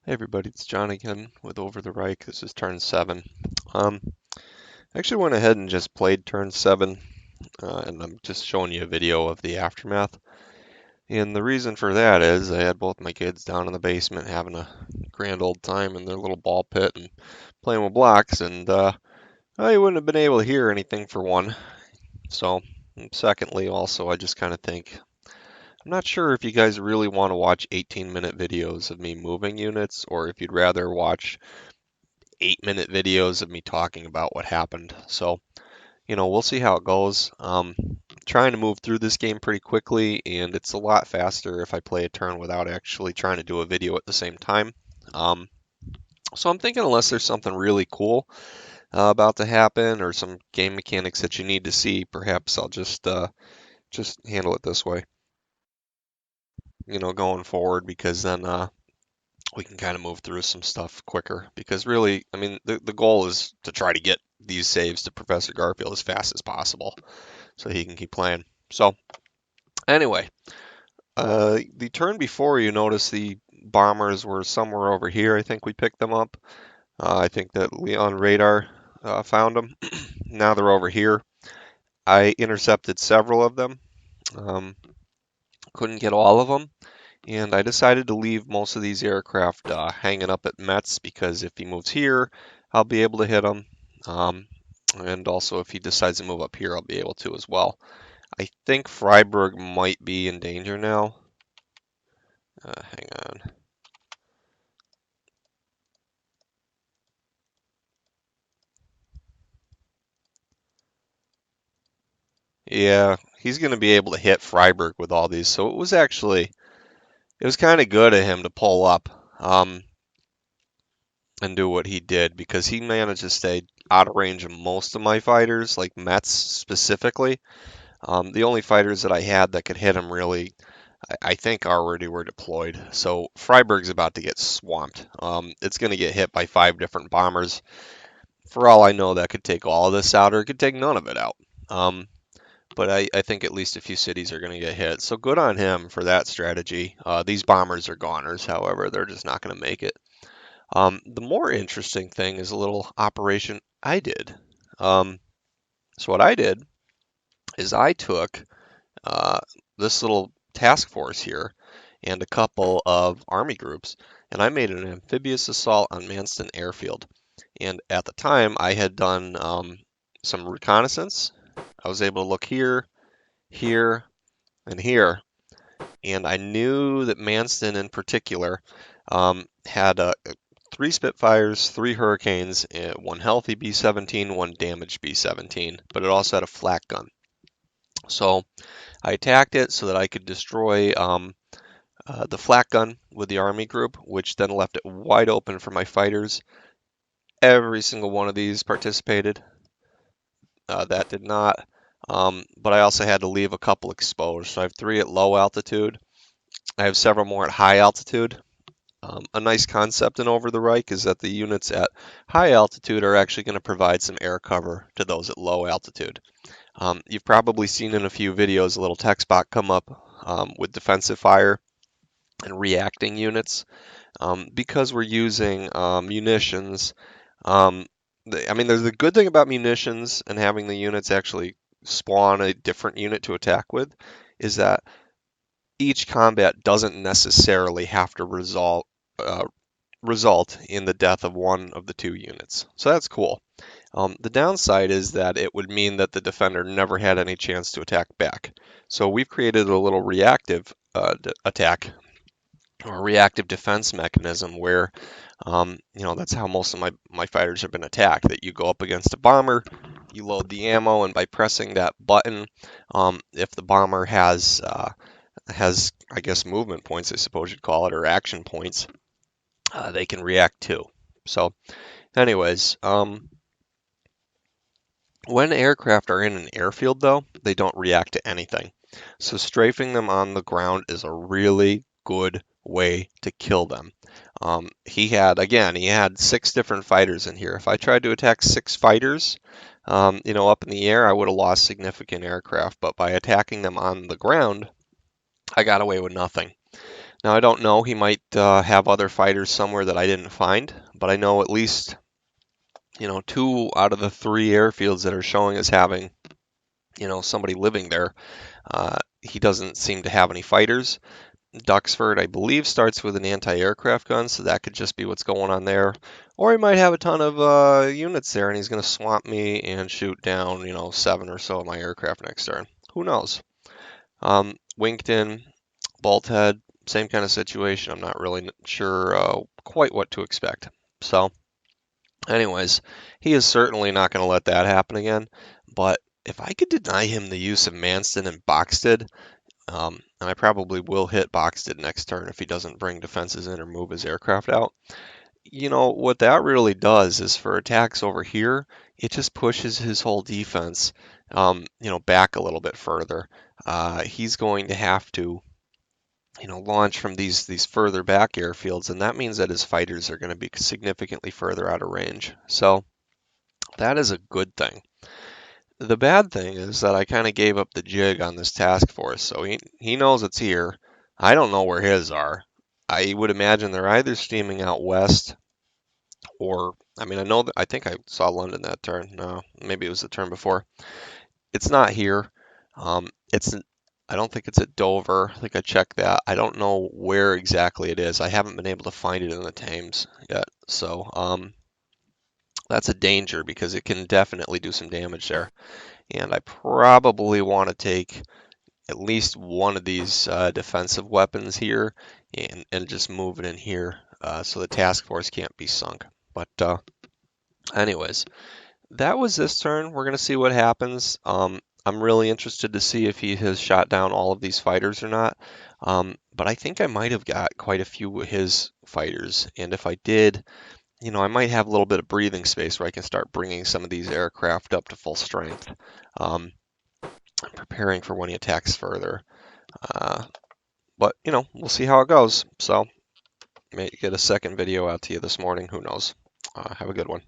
Hey everybody, it's John again with Over the Reich. This is turn 7. I actually went ahead and just played turn 7, and I'm just showing you a video of the aftermath. And the reason for that is I had both my kids down in the basement having a grand old time in their little ball pit and playing with blocks, and I wouldn't have been able to hear anything for one. So, and secondly, also, I just kind of think I'm not sure if you guys really want to watch 18-minute videos of me moving units, or if you'd rather watch 8-minute videos of me talking about what happened. So, we'll see how it goes. Trying to move through this game pretty quickly, and it's a lot faster if I play a turn without actually trying to do a video at the same time. Um, so I'm thinking unless there's something really cool about to happen or some game mechanics that you need to see, perhaps I'll just handle it this way, going forward, because then we can kind of move through some stuff quicker because really, I mean, the goal is to try to get these saves to Professor Garfield as fast as possible so he can keep playing. So anyway, the turn before you notice the bombers were somewhere over here. I think we picked them up. I think that Leon Radar found them. Now they're over here. I intercepted several of them. Um, couldn't get all of them. And I decided to leave most of these aircraft hanging up at Metz because if he moves here, I'll be able to hit him. And also if he decides to move up here, I'll be able to as well. I think Freiburg might be in danger now. Hang on. Yeah, he's going to be able to hit Freiburg with all these. So it was kind of good of him to pull up and do what he did because he managed to stay out of range of most of my fighters, like Metz specifically. The only fighters that I had that could hit him really, I think already were deployed. So Freiburg's about to get swamped. It's going to get hit by 5 different bombers. For all I know, that could take all of this out or it could take none of it out. But I think at least a few cities are going to get hit. So good on him for that strategy. These bombers are goners, however, they're just not going to make it. The more interesting thing is a little operation I did. So what I did is I took uh, this little task force here and a couple of army groups, and I made an amphibious assault on Manston Airfield. And at the time, I had done some reconnaissance. I was able to look here, here, and here, and I knew that Manston in particular had 3 Spitfires, 3 Hurricanes, 1 healthy B-17, 1 damaged B-17, but it also had a flak gun. So I attacked it so that I could destroy the flak gun with the army group, which then left it wide open for my fighters. Every single one of these participated. That did not. But I also had to leave a couple exposed. So I have 3 at low altitude. I have several more at high altitude. A nice concept in Over the Reich is that the units at high altitude are actually going to provide some air cover to those at low altitude. You've probably seen in a few videos a little text box come up with defensive fire and reacting units. Because we're using munitions, I mean, there's a good thing about munitions and having the units actually spawn a different unit to attack with, is that each combat doesn't necessarily have to result in the death of one of the 2 units. So that's cool. The downside is that it would mean that the defender never had any chance to attack back. So we've created a little reactive attack or reactive defense mechanism where, that's how most of my fighters have been attacked, that you go up against a bomber, you load the ammo, and by pressing that button, if the bomber has, I guess, movement points, I suppose you'd call it, or action points, they can react too. So anyways, when aircraft are in an airfield, though, they don't react to anything. So strafing them on the ground is a really good way to kill them. He had 6 different fighters in here. If I tried to attack 6 fighters, up in the air, I would have lost significant aircraft. But by attacking them on the ground, I got away with nothing. Now, I don't know, he might have other fighters somewhere that I didn't find, but I know at least, two out of the three airfields that are showing as having, somebody living there, he doesn't seem to have any fighters. Duxford, I believe, starts with an anti-aircraft gun, so that could just be what's going on there. Or he might have a ton of units there, and he's going to swamp me and shoot down, 7 or so of my aircraft next turn. Who knows? Winkton, Bolthead, same kind of situation. I'm not really sure quite what to expect. So, anyways, he is certainly not going to let that happen again. But if I could deny him the use of Manston and Boxted, and I probably will hit Boxted next turn if he doesn't bring defenses in or move his aircraft out. What that really does is for attacks over here, it just pushes his whole defense, back a little bit further. He's going to have to, launch from these further back airfields, and that means that his fighters are going to be significantly further out of range. So that is a good thing. The bad thing is that I kind of gave up the jig on this task force, so he knows it's here. I don't know where his are. I would imagine they're either steaming out west, or I mean, I think I saw London that turn. No, maybe it was the turn before. It's not here. It's I don't think it's at Dover. I think I checked that. I don't know where exactly it is. I haven't been able to find it in the Thames yet, so that's a danger because it can definitely do some damage there. And I probably want to take at least one of these defensive weapons here and just move it in here so the task force can't be sunk. But anyways, that was this turn. We're going to see what happens. I'm really interested to see if he has shot down all of these fighters or not. But I think I might have got quite a few of his fighters. And if I did, I might have a little bit of breathing space where I can start bringing some of these aircraft up to full strength. Preparing for when he attacks further. But, we'll see how it goes. So, may get a second video out to you this morning. Who knows? Have a good one.